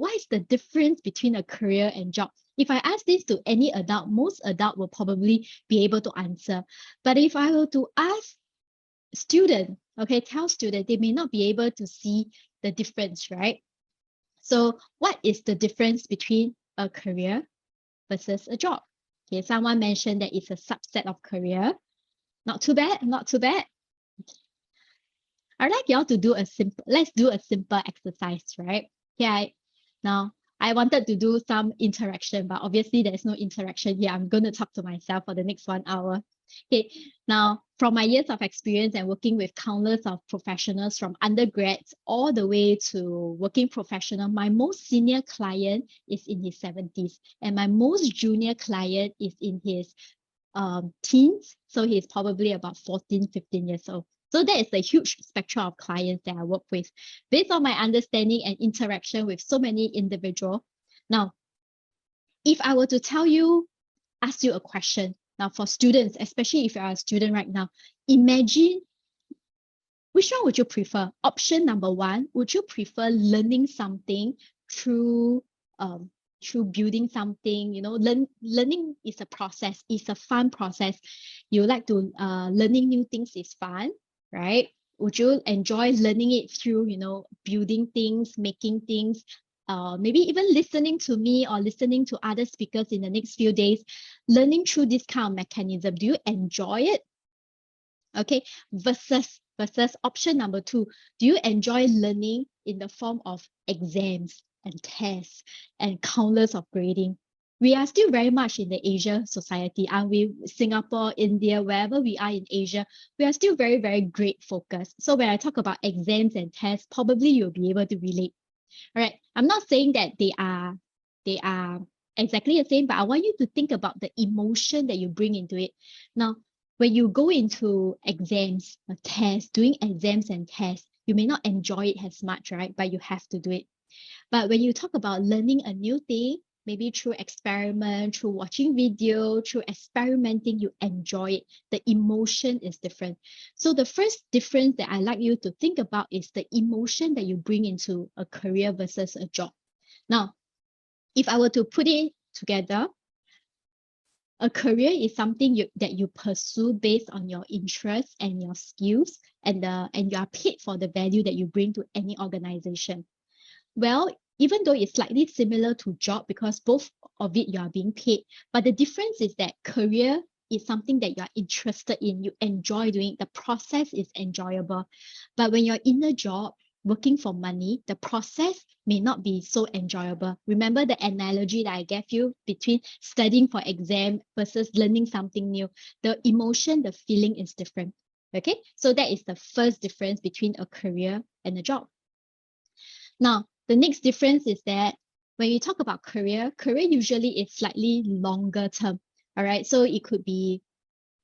what is the difference between a career and job? If I ask this to any adult, most adult will probably be able to answer. But if I were to ask student, okay, tell student, they may not be able to see the difference, right? So what is the difference between a career versus a job? Okay, someone mentioned that it's a subset of career. Not too bad, not too bad. I'd like y'all to do let's do a simple exercise, right? Okay, now I wanted to do some interaction, but obviously there's no interaction here. I'm going to talk to myself for the next 1 hour. Okay, now from my years of experience and working with countless of professionals from undergrads all the way to working professional, my most senior client is in his 70s and my most junior client is in his teens. So he's probably about 14, 15 years old. So that is a huge spectrum of clients that I work with based on my understanding and interaction with so many individuals. Now, if I were to ask you a question, now for students, especially if you are a student right now, imagine which one would you prefer? Option number one, would you prefer learning something through building something? Learning is a process, it's a fun process. You like to learning new things is fun, right? Would you enjoy learning it through, building things, making things, maybe even listening to me or listening to other speakers in the next few days, learning through this kind of mechanism? Do you enjoy it? Okay, versus option number two, do you enjoy learning in the form of exams and tests and countless of grading? We are still very much in the Asia society, aren't we? Singapore, India, wherever we are in Asia, we are still very, very grade focused. So when I talk about exams and tests, probably you'll be able to relate. All right, I'm not saying that they are exactly the same, but I want you to think about the emotion that you bring into it. Now, when you go into exams, a test, doing exams and tests, you may not enjoy it as much, right? But you have to do it. But when you talk about learning a new thing, maybe through experiment, through watching video, through experimenting, you enjoy it. The emotion is different. So the first difference that I like you to think about is the emotion that you bring into a career versus a job. Now, if I were to put it together, a career is something that you pursue based on your interests and your skills, and you are paid for the value that you bring to any organization. Well, even though it's slightly similar to job because both of it you are being paid, but the difference is that career is something that you are interested in, you enjoy doing, the process is enjoyable. But when you're in a job, working for money, the process may not be so enjoyable. Remember the analogy that I gave you between studying for exam versus learning something new. The emotion, the feeling is different. Okay, so that is the first difference between a career and a job. Now, the next difference is that when you talk about career usually is slightly longer term. All right, so it could be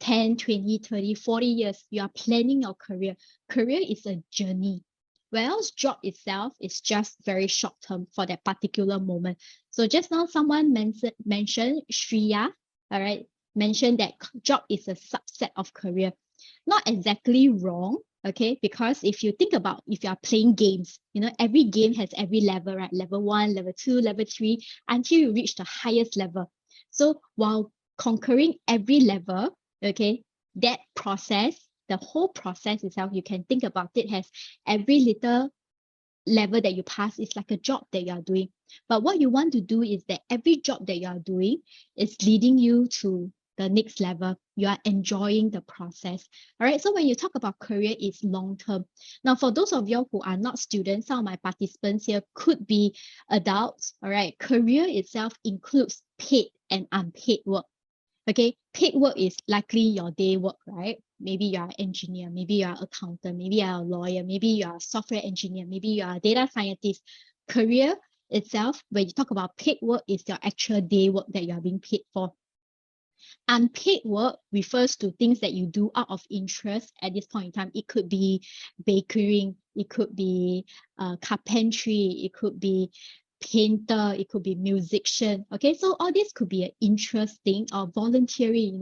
10, 20, 30, 40 years. You are planning your career. Career is a journey. Whereas job itself is just very short term for that particular moment. So just now someone mentioned Shreya, all right, mentioned that job is a subset of career. Not exactly wrong, okay? Because if you think about, if you are playing games, every game has every level, right? Level 1, level 2, level 3, until you reach the highest level. So while conquering every level, okay, that process, the whole process itself, you can think about it as every little level that you pass is like a job that you are doing. But what you want to do is that every job that you are doing is leading you to the next level. You are enjoying the process. All right. So when you talk about career, it's long term. Now, for those of you who are not students, some of my participants here could be adults. All right. Career itself includes paid and unpaid work. Okay, paid work is likely your day work, right? Maybe you are an engineer, maybe you are an accountant, maybe you are a lawyer, maybe you are a software engineer, maybe you are a data scientist. Career itself, when you talk about paid work, is your actual day work that you are being paid for. Unpaid work refers to things that you do out of interest at this point in time. It could be baking, it could be carpentry, it could be painter, it could be musician. Okay, so all this could be an interesting or voluntary,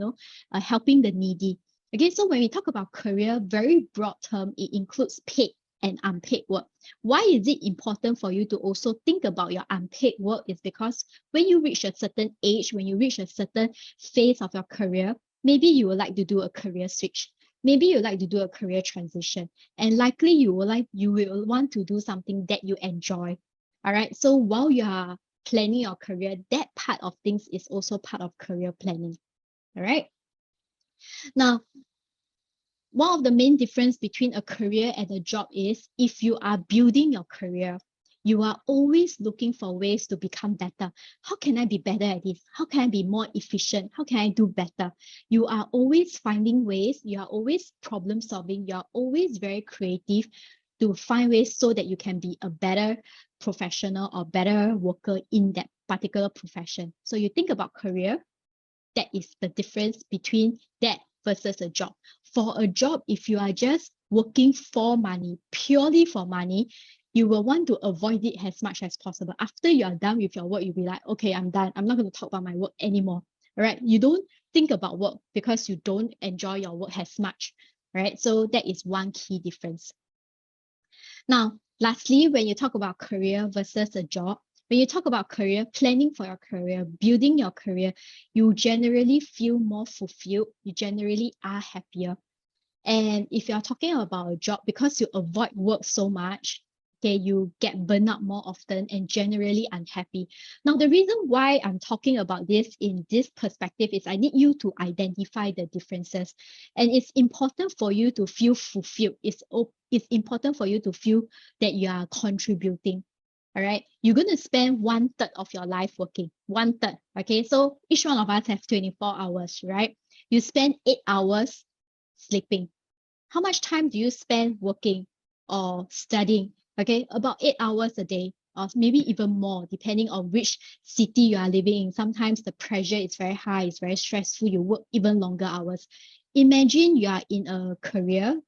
helping the needy. Okay, so when we talk about career, very broad term, it includes paid and unpaid work. Why is it important for you to also think about your unpaid work? Is because when you reach a certain age, when you reach a certain phase of your career, maybe you would like to do a career switch. Maybe you like to do a career transition, and likely you will want to do something that you enjoy. All right. So while you are planning your career, that part of things is also part of career planning. All right. Now, one of the main difference between a career and a job is if you are building your career, you are always looking for ways to become better. How can I be better at this? How can I be more efficient? How can I do better? You are always finding ways. You are always problem solving. You are always very creative to find ways so that you can be a better professional or better worker in that particular profession. So you think about career, that is the difference between that versus a job. For a job, if you are just working for money, purely for money, you will want to avoid it as much as possible. After you are done with your work, you'll be like, okay, I'm done. I'm not going to talk about my work anymore. All right. You don't think about work because you don't enjoy your work as much. Right. So that is one key difference. Now, lastly, when you talk about career versus a job, when you talk about career, planning for your career, building your career, you generally feel more fulfilled. You generally are happier. And if you're talking about a job, because you avoid work so much, okay, you get burnt out more often and generally unhappy. Now, the reason why I'm talking about this in this perspective is I need you to identify the differences. And it's important for you to feel fulfilled. It's important for you to feel that you are contributing. All right. You're going to spend 1/3 of your life working. 1/3. Okay. So each one of us have 24 hours, right? You spend 8 hours sleeping. How much time do you spend working or studying? Okay, about 8 hours a day, or maybe even more, depending on which city you are living in. Sometimes the pressure is very high, it's very stressful. You work even longer hours. Imagine you are in a career,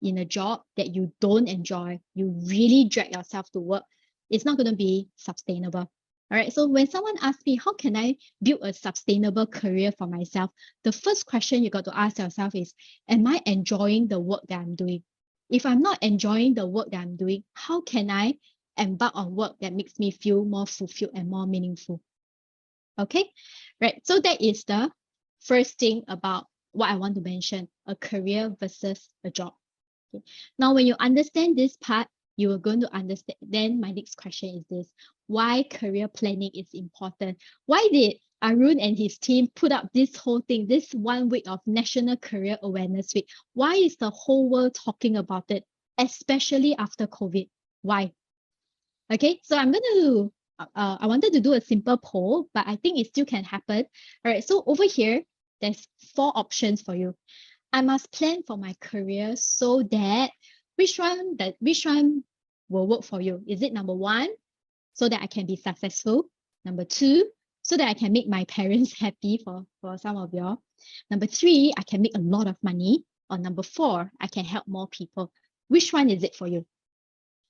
in a job that you don't enjoy. You really drag yourself to work. It's not going to be sustainable. All right. So when someone asks me, how can I build a sustainable career for myself? The first question you got to ask yourself is, am I enjoying the work that I'm doing? If I'm not enjoying the work that I'm doing, how can I embark on work that makes me feel more fulfilled and more meaningful? Okay. Right. So that is the first thing about what I want to mention, a career versus a job. Okay. Now, when you understand this part, you are going to understand. Then my next question is this: why career planning is important? Why did Arun and his team put up this whole thing, this 1 week of National Career Awareness Week? Why is the whole world talking about it, especially after COVID? Why? Okay, so I'm going to, I wanted to do a simple poll, but I think it still can happen. All right, so over here, there's 4 options for you. I must plan for my career so that which one will work for you? Is it number 1, so that I can be successful? Number 2, so that I can make my parents happy for some of y'all? Number 3, I can make a lot of money? Or number 4, I can help more people? Which one is it for you?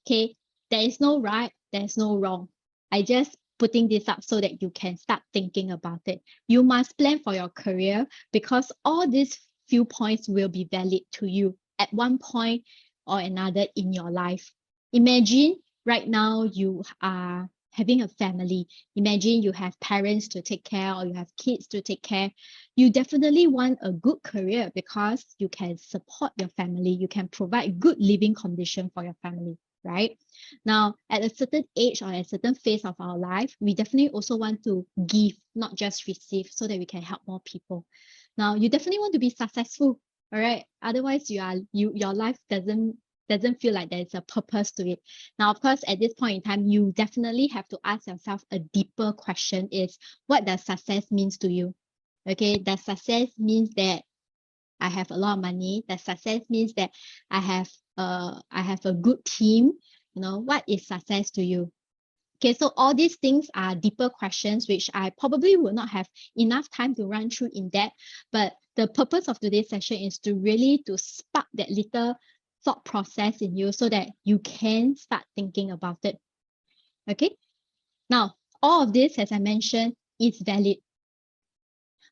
Okay, there is no right, there's no wrong. I just putting this up so that you can start thinking about it. You must plan for your career because all these few points will be valid to you at one point or another in your life. Imagine right now you are having a family. Imagine you have parents to take care or you have kids to take care. You definitely want a good career because you can support your family. You can provide good living condition for your family. Right? Now, at a certain age or at a certain phase of our life, we definitely also want to give, not just receive, so that we can help more people. Now, you definitely want to be successful, all right? Otherwise, your life doesn't feel like there's a purpose to it. Now, of course, at this point in time, you definitely have to ask yourself a deeper question: is what does success means to you? Okay, does success means that I have a lot of money? That success means that I have a good team? You know, what is success to you? Okay, so all these things are deeper questions, which I probably will not have enough time to run through in depth. But the purpose of today's session is to really to spark that little thought process in you so that you can start thinking about it. Okay, now all of this, as I mentioned, is valid.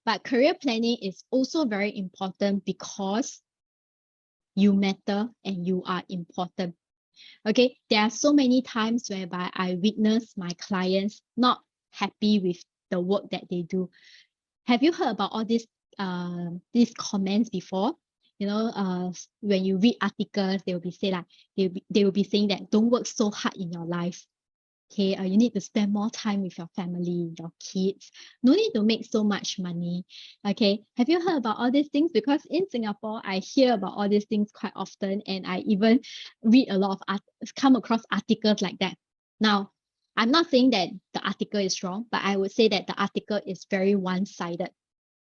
But career planning is also very important because you matter and you are important. Okay, there are so many times whereby I witness my clients not happy with the work that they do. Have you heard about all these comments before? You know, when you read articles, they will be say like they will be saying that don't work so hard in your life. Okay, you need to spend more time with your family, your kids. No need to make so much money. Okay, have you heard about all these things? Because in Singapore, I hear about all these things quite often, and I even read a lot of come across articles like that. Now, I'm not saying that the article is wrong, but I would say that the article is very one-sided.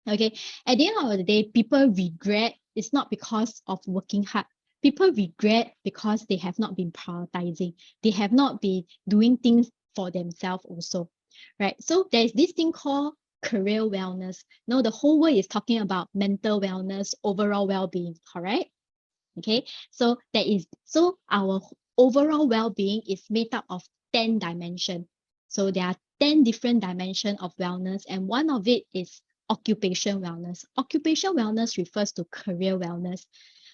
Okay, at the end of the day, people regret it's not because of working hard. People regret because they have not been prioritizing. They have not been doing things for themselves also, right? So there's this thing called career wellness. Now the whole world is talking about mental wellness, overall well-being, correct? Okay, so our overall well-being is made up of 10 dimensions. So there are 10 different dimensions of wellness, and one of it is occupation wellness. Occupation wellness refers to career wellness.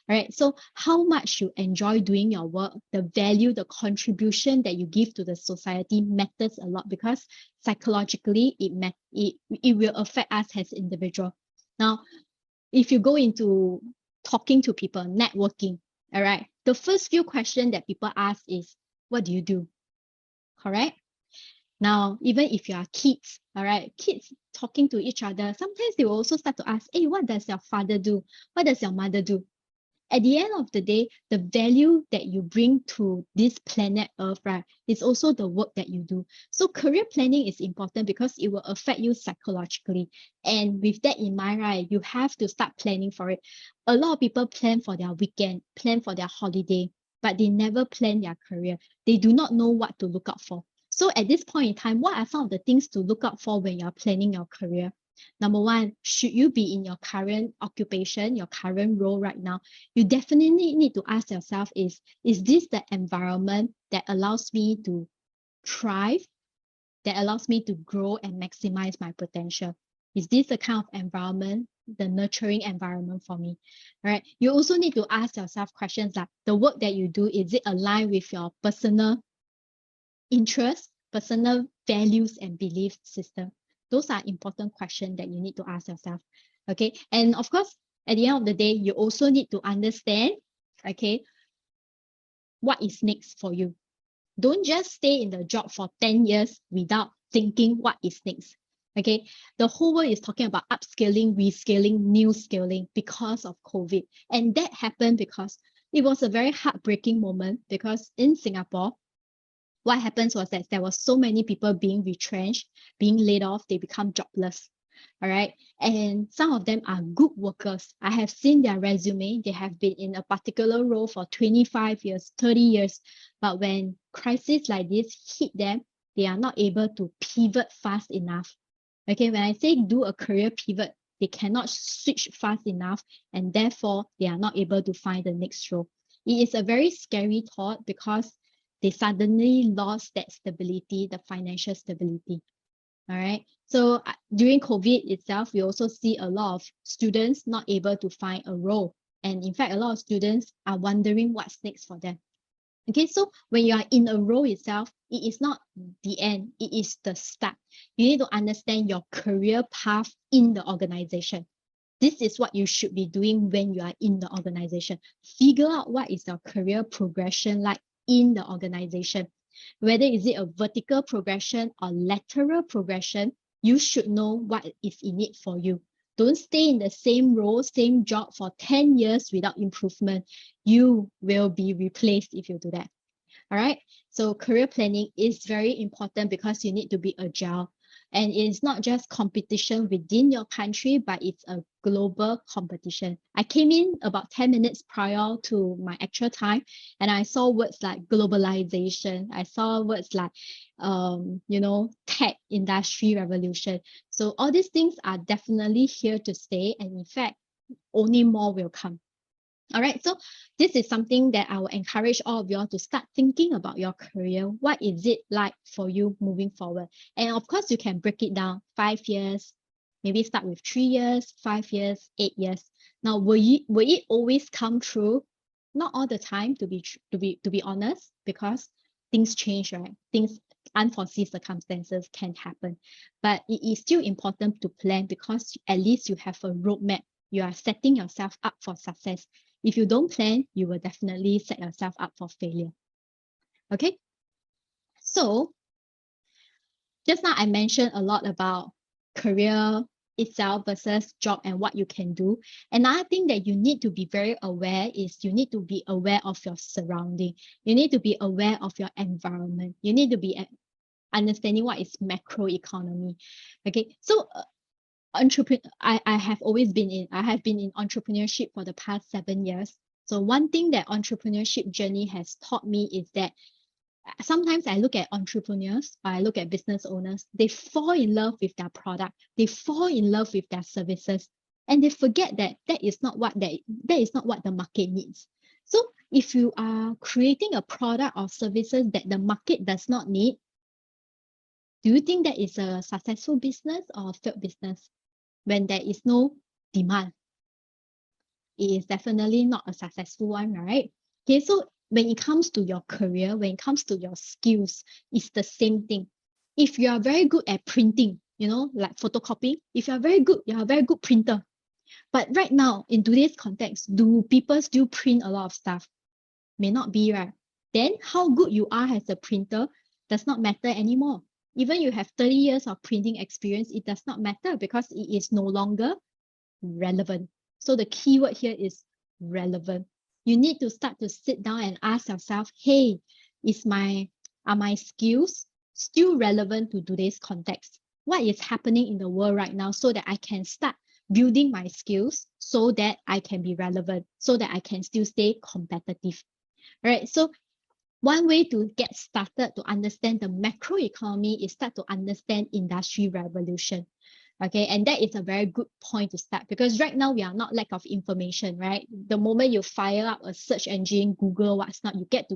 All right, so how much you enjoy doing your work, the value, the contribution that you give to the society matters a lot, because psychologically it will affect us as individual. Now, if you go into talking to people, networking, all right, the first few questions that people ask is, what do you do? Correct? Now, even if you are kids, all right, kids talking to each other, sometimes they will also start to ask, hey, what does your father do? What does your mother do? At the end of the day, the value that you bring to this planet Earth, right, is also the work that you do. So career planning is important because it will affect you psychologically. And with that in mind, right, you have to start planning for it. A lot of people plan for their weekend, plan for their holiday, but they never plan their career. They do not know what to look out for. So at this point in time, what are some of the things to look out for when you're planning your career? Number one, should you be in your current occupation, your current role right now? You definitely need to ask yourself is this the environment that allows me to thrive, that allows me to grow and maximize my potential? Is this the kind of environment, the nurturing environment for me? All right. You also need to ask yourself questions like, the work that you do, is it aligned with your personal interests, personal values and belief system? Those are important questions that you need to ask yourself. Okay. And of course, at the end of the day, you also need to understand, okay, what is next for you. Don't just stay in the job for 10 years without thinking what is next. Okay, the whole world is talking about upscaling, rescaling, new scaling because of COVID. And that happened because it was a very heartbreaking moment, because in Singapore, what happens was that there were so many people being retrenched, being laid off, they become jobless. All right. And some of them are good workers. I have seen their resume. They have been in a particular role for 25 years, 30 years. But when crises like this hit them, they are not able to pivot fast enough. Okay, when I say do a career pivot, they cannot switch fast enough, and therefore they are not able to find the next role. It is a very scary thought because they suddenly lost that stability, the financial stability. All right. So during COVID itself, we also see a lot of students not able to find a role. And in fact, a lot of students are wondering what's next for them. Okay, so when you are in a role itself, it is not the end, it is the start. You need to understand your career path in the organization. This is what you should be doing when you are in the organization. Figure out what is your career progression like in the organization. Whether is it a vertical progression or lateral progression, you should know what is in it for you. Don't stay in the same role, same job for 10 years without improvement. You will be replaced if you do that. All right. So career planning is very important because you need to be agile. And it's not just competition within your country, but it's a global competition. I came in about 10 minutes prior to my actual time, and I saw words like globalization. I saw words like, tech industry revolution. So all these things are definitely here to stay. And in fact, only more will come. All right, so this is something that I will encourage all of you all to start thinking about your career. What is it like for you moving forward? And of course, you can break it down 5 years, maybe start with 3 years, 5 years, 8 years. Now, will it always come true? Not all the time, to be honest, because things change, right? Things, unforeseen circumstances can happen, but it is still important to plan because at least you have a roadmap. You are setting yourself up for success. If you don't plan, you will definitely set yourself up for failure. Okay, so just now I mentioned a lot about career itself versus job and what you can do. Another thing that you need to be very aware is you need to be aware of your surrounding. You need to be aware of your environment. You need to be understanding what is macroeconomy. Okay, so I have been in entrepreneurship for the past 7 years. So one thing that entrepreneurship journey has taught me is that sometimes I look at entrepreneurs, I look at business owners, they fall in love with their product, they fall in love with their services, and they forget that that is not what the market needs. So if you are creating a product or services that the market does not need, do you think that is a successful business or a failed business? When there is no demand, it is definitely not a successful one, right? Okay, so when it comes to your career, when it comes to your skills, it's the same thing. If you are very good at printing, like photocopying, if you are a very good printer. But right now, in today's context, do people still print a lot of stuff? May not be, right? Then how good you are as a printer does not matter anymore. Even you have 30 years of printing experience, it does not matter because it is no longer relevant. So the keyword here is relevant. You need to start to sit down and ask yourself, hey, are my skills still relevant to today's context? What is happening in the world right now so that I can start building my skills so that I can be relevant, so that I can still stay competitive. All right, so one way to get started to understand the macroeconomy is start to understand industry revolution. Okay, and that is a very good point to start because right now we are not lack of information, right? The moment you fire up a search engine, Google, what's not, you get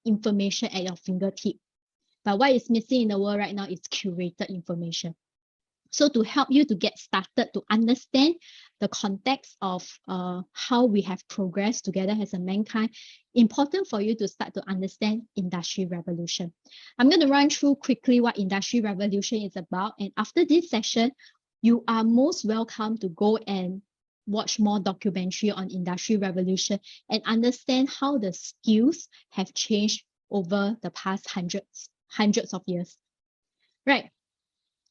information at your fingertip. But what is missing in the world right now is curated information. So to help you to get started to understand the context of how we have progressed together as a mankind, important for you to start to understand industry revolution. I'm going to run through quickly what industry revolution is about. And after this session, you are most welcome to go and watch more documentary on industry revolution and understand how the skills have changed over the past hundreds of years. Right.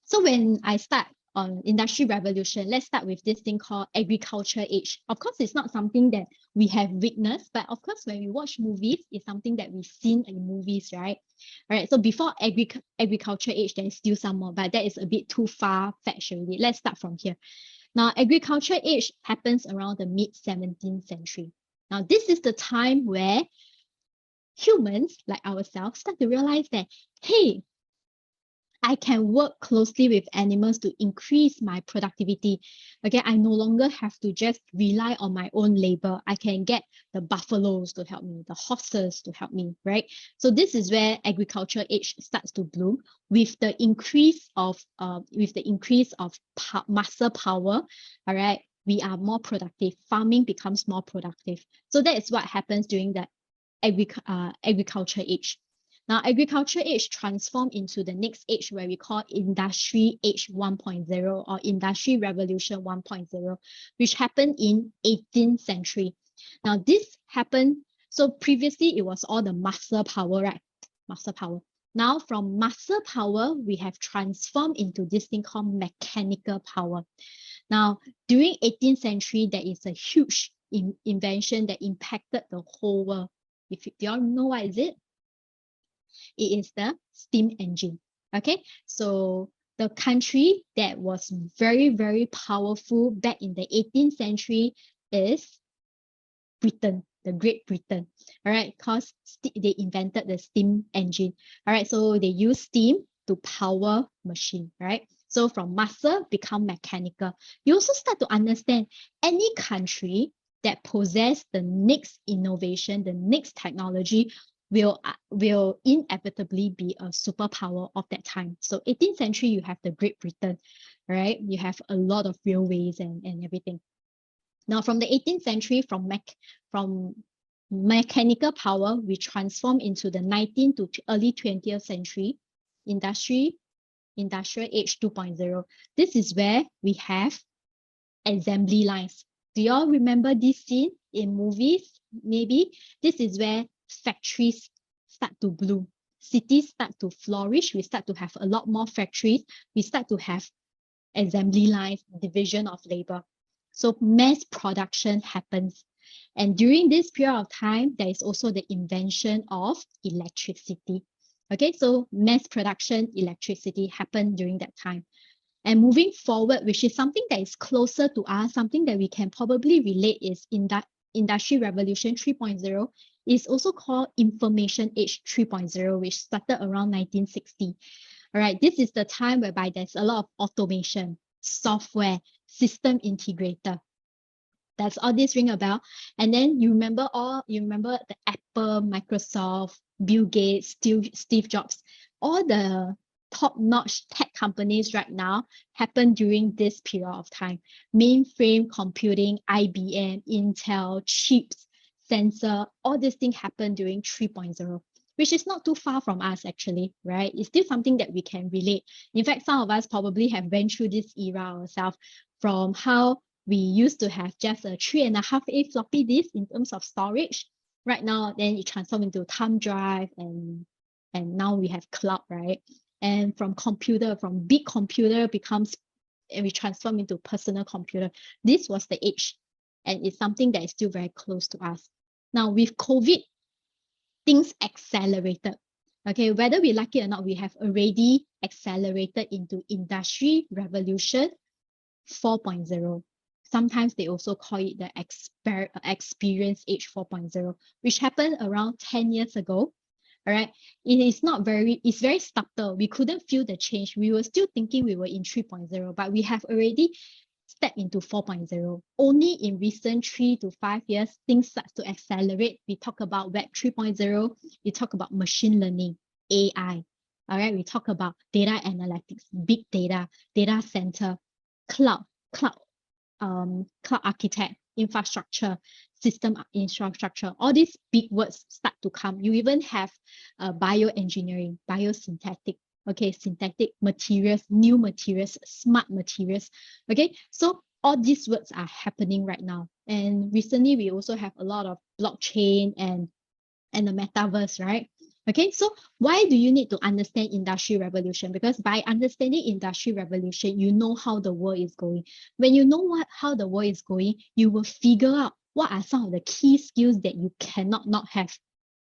So when I start on industry revolution, let's start with this thing called agriculture age. Of course, it's not something that we have witnessed, but of course, when we watch movies, it's something that we've seen in movies, right? All right, so before agriculture age, there's still some more, but that is a bit too far-fetched already. Let's start from here. Now, agriculture age happens around the mid-17th century. Now, this is the time where humans like ourselves start to realize that, hey, I can work closely with animals to increase my productivity. Okay, I no longer have to just rely on my own labor. I can get the buffaloes to help me, the horses to help me, right? So this is where agriculture age starts to bloom with the increase of muscle power. All right, we are more productive. Farming becomes more productive. So that is what happens during the agriculture age. Now, agriculture age transformed into the next age where we call industry age 1.0 or industry revolution 1.0, which happened in 18th century. Now, this happened, so previously it was all the muscle power, right? Muscle power. Now, from muscle power, we have transformed into this thing called mechanical power. Now, during 18th century, there is a huge invention that impacted the whole world. Do you all know what is it? It is the steam engine. Okay, so the country that was very, very powerful back in the 18th century is Britain, the Great Britain. All right, because they invented the steam engine. All right, so they use steam to power machine, right? So from muscle become mechanical. You also start to understand any country that possess the next innovation, the next technology will inevitably be a superpower of that time. So 18th century, you have the Great Britain, right? You have a lot of railways and everything. Now, from the 18th century, from mechanical power, we transform into the 19th to early 20th century industrial age 2.0. This is where we have assembly lines. Do you all remember this scene in movies? Maybe this is where factories start to bloom. Cities start to flourish. We start to have a lot more factories. We start to have assembly lines, division of labor. So mass production happens. And during this period of time, there is also the invention of electricity. Okay, so mass production, electricity happened during that time. And moving forward, which is something that is closer to us, something that we can probably relate is in that Industry Revolution 3.0 is also called Information Age 3.0, which started around 1960. All right, this is the time whereby there's a lot of automation, software, system integrator. Does all this ring a bell? And then you remember the Apple, Microsoft, Bill Gates, Steve Jobs, all the top-notch tech companies right now happen during this period of time. Mainframe computing, IBM, Intel, chips, sensor, all these things happen during 3.0, which is not too far from us actually, right? It's still something that we can relate. In fact, some of us probably have went through this era ourselves, from how we used to have just a 3.5A floppy disk in terms of storage. Right now, then it transformed into thumb drive, and now we have cloud, right? And from big computer and we transform into personal computer. This was the age, and it's something that is still very close to us. Now with COVID, things accelerated. Okay, whether we like it or not, we have already accelerated into Industry Revolution 4.0. Sometimes they also call it the experience age 4.0, which happened around 10 years ago. All right, it's very subtle. We couldn't feel the change. We were still thinking we were in 3.0, but we have already stepped into 4.0. Only in recent 3 to 5 years, things start to accelerate. We talk about Web 3.0. We talk about machine learning, AI. All right, we talk about data analytics, big data, data center, cloud architect, infrastructure, system infrastructure. All these big words start to come. You even have bioengineering, biosynthetic, okay, synthetic materials, new materials, smart materials. Okay, so all these words are happening right now. And recently, we also have a lot of blockchain and the metaverse, right? Okay, so why do you need to understand Industry Revolution? Because by understanding Industry Revolution, you know how the world is going. When you know how the world is going, you will figure out what are some of the key skills that you cannot not have.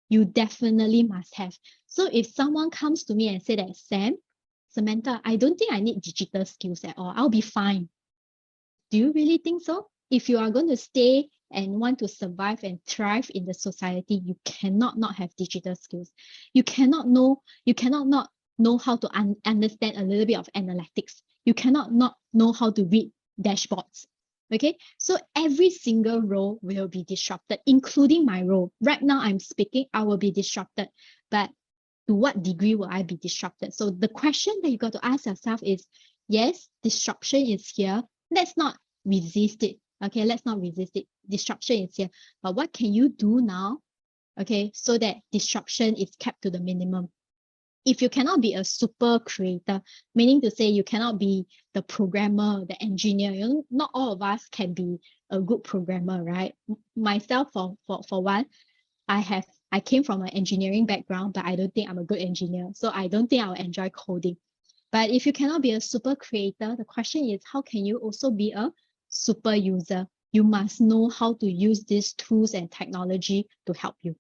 You definitely must have. So if someone comes to me and say that, Samantha, I don't think I need digital skills at all. I'll be fine. Do you really think so? If you are going to stay and want to survive and thrive in the society, you cannot not have digital skills. You cannot not know how to understand a little bit of analytics. You cannot not know how to read dashboards. Okay, so every single role will be disrupted, including my role. Right now I'm speaking, I will be disrupted, but to what degree will I be disrupted? So the question that you got to ask yourself is, yes, disruption is here. Let's not resist it. Okay, let's not resist it. Disruption is here. But what can you do now, okay, so that disruption is kept to the minimum? If you cannot be a super creator, meaning to say you cannot be the programmer, the engineer, you know, not all of us can be a good programmer, right? Myself, for one, I came from an engineering background, but I don't think I'm a good engineer. So I don't think I'll enjoy coding. But if you cannot be a super creator, the question is, how can you also be a super user? You must know how to use these tools and technology to help you.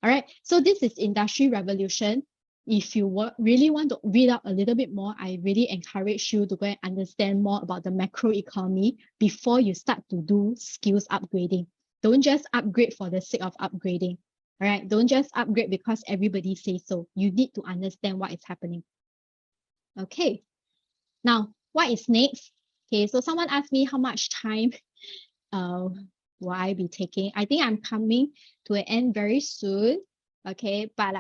All right, so this is Industry Revolution. If you really want to read up a little bit more, I really encourage you to go and understand more about the macro economy before you start to do skills upgrading. Don't just upgrade for the sake of upgrading. All right, don't just upgrade because everybody says so. You need to understand what is happening. Okay, now what is next? Okay, so someone asked me how much time will I be taking. I think I'm coming to an end very soon. Okay, but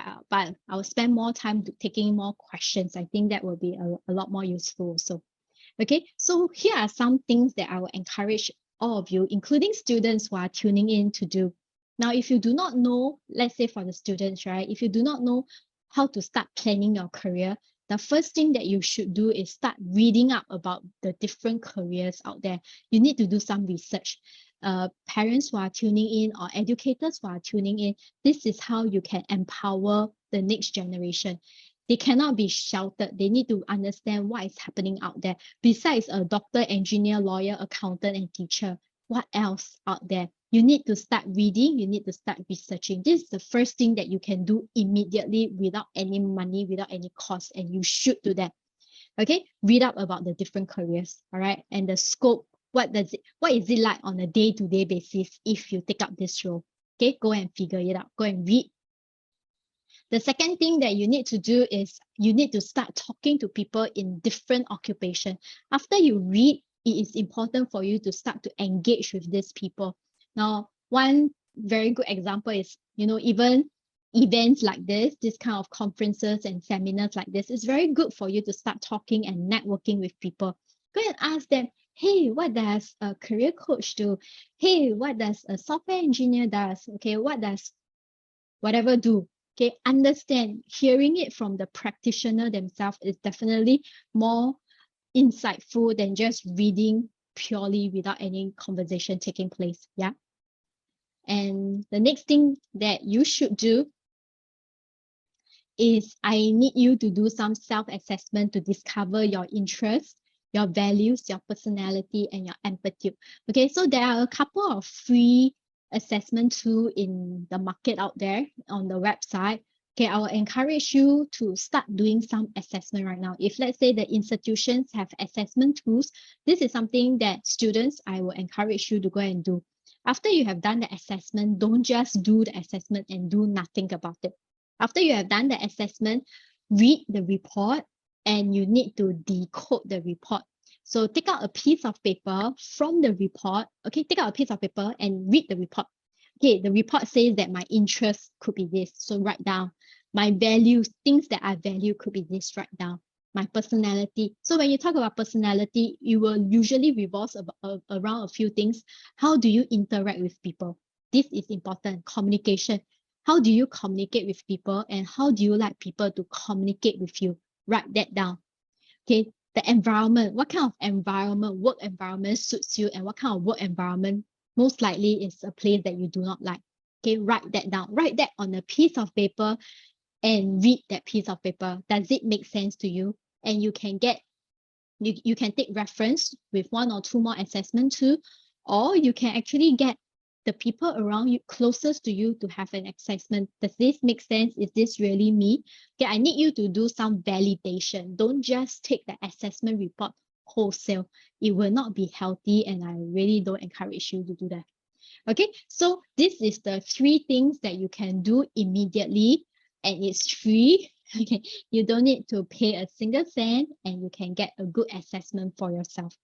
I'll spend more time taking more questions. I think that will be a lot more useful also. Okay, so here are some things that I will encourage all of you, including students who are tuning in, to do. Now, if you do not know, let's say for the students, right? If you do not know how to start planning your career, the first thing that you should do is start reading up about the different careers out there. You need to do some research. Parents who are tuning in or educators who are tuning in, this is how you can empower the next generation. They cannot be sheltered. They need to understand what is happening out there. Besides a doctor, engineer, lawyer, accountant, and teacher, what else out there? You need to start reading, you need to start researching. This is the first thing that you can do immediately without any money, without any cost, and you should do that. Okay, read up about the different careers, all right, and the scope. What is it like on a day-to-day basis if you take up this role? Okay, go and figure it out. Go and read. The second thing that you need to do is you need to start talking to people in different occupations. After you read, it is important for you to start to engage with these people. Now, one very good example is, even events like this kind of conferences and seminars like this, it's very good for you to start talking and networking with people. Go and ask them, hey, what does a career coach do? Hey, what does a software engineer does? Okay, what does whatever do? Okay, understand. Hearing it from the practitioner themselves is definitely more insightful than just reading purely without any conversation taking place. Yeah. And the next thing that you should do is I need you to do some self-assessment to discover your interests, your values, your personality, and your empathy. Okay, so there are a couple of free assessment tools in the market out there on the website. Okay, I will encourage you to start doing some assessment right now. If let's say the institutions have assessment tools, this is something that students, I will encourage you to go and do. After you have done the assessment, don't just do the assessment and do nothing about it. After you have done the assessment, read the report and you need to decode the report. So take out a piece of paper from the report. Okay, take out a piece of paper and read the report. Okay, the report says that my interest could be this. So write down. My values, things that I value could be this, write down. My personality. So when you talk about personality, you will usually revolve around a few things. How do you interact with people? This is important. Communication. How do you communicate with people and how do you like people to communicate with you? Write that down. Okay, the environment. What kind of environment, work environment suits you and what kind of work environment most likely is a place that you do not like? Okay, write that down. Write that on a piece of paper and read that piece of paper. Does it make sense to you? And you can get, you can take reference with one or two more assessment too, or you can actually get the people around you closest to you to have an assessment. Does this make sense? Is this really me? Okay, I need you to do some validation. Don't just take the assessment report wholesale. It will not be healthy and I really don't encourage you to do that. Okay, so this is the 3 things that you can do immediately and it's free. Okay, you don't need to pay a single cent and you can get a good assessment for yourself.